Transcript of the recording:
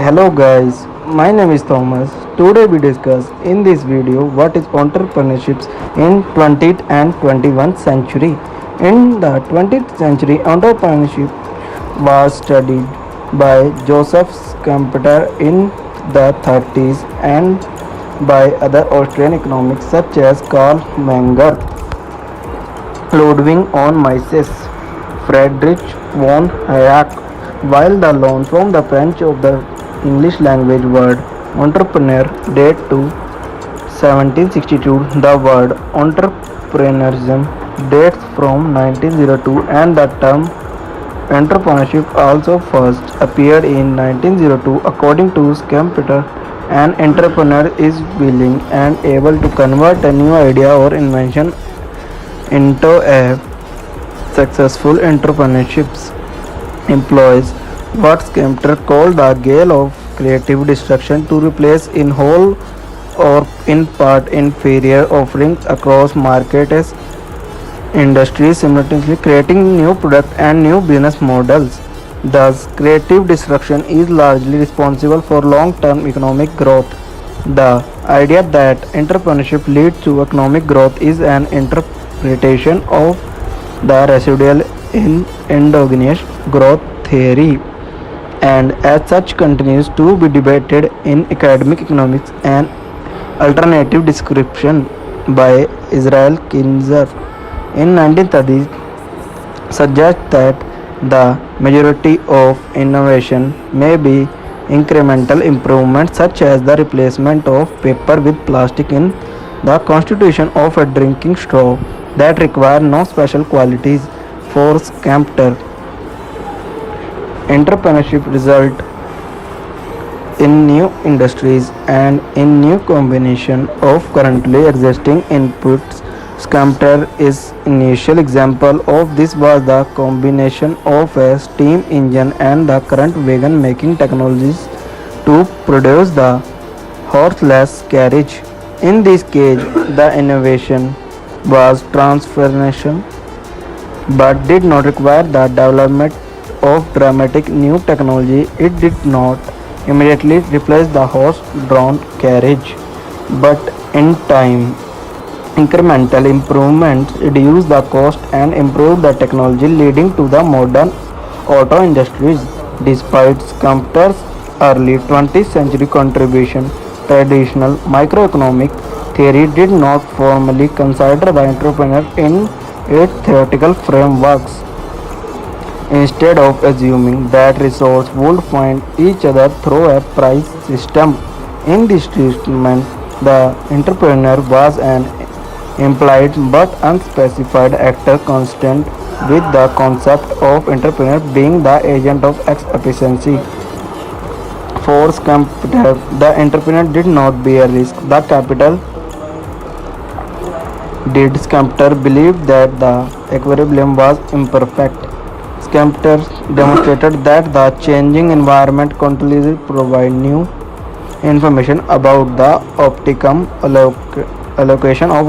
Hello guys, my name is Thomas. Today we discuss in this video what is entrepreneurships in 20th and 21st century. In the 20th century, entrepreneurship was studied by Joseph Schumpeter in the 30s and by other Austrian economists such as Karl Menger, Ludwig von Mises, Friedrich von Hayek, while the loan from the French of the English language word entrepreneur date to 1762. The word entrepreneurism dates from 1902 and the term entrepreneurship also first appeared in 1902. According to Schumpeter, an entrepreneur is willing and able to convert a new idea or invention into a successful entrepreneurship employs what Schumpeter called the gale of creative destruction to replace in whole or in part inferior offerings across markets industries simultaneously creating new products and new business models. Thus, creative destruction is largely responsible for long-term economic growth. The idea that entrepreneurship leads to economic growth is an interpretation of the residual in endogenous growth theory, and as such continues to be debated in academic economics. An alternative description by Israel Kinzer in 1930 suggests that the majority of innovation may be incremental improvements such as the replacement of paper with plastic in the constitution of a drinking straw that require no special qualities. For Schumpeter, entrepreneurship result in new industries and in new combination of currently existing inputs. Schumpeter is initial example of this was the combination of a steam engine and the current wagon making technologies to produce the horseless carriage. In this case, the innovation was transformation but did not require the development of dramatic new technology. It did not immediately replace the horse-drawn carriage, but in time, incremental improvements reduced the cost and improved the technology, leading to the modern auto industries. Despite Schumpeter's early 20th century contribution, traditional microeconomic theory did not formally consider the entrepreneur in its theoretical frameworks. Instead of assuming that resources would find each other through a price system, in this treatment, the entrepreneur was an implied but unspecified actor consistent with the concept of entrepreneur being the agent of X efficiency. For Schumpeter, the entrepreneur did not bear risk, the capital did. Schumpeter believed that the equilibrium was imperfect. Schumpeter demonstrated that the changing environment continuously provides new information about the optimum allocation of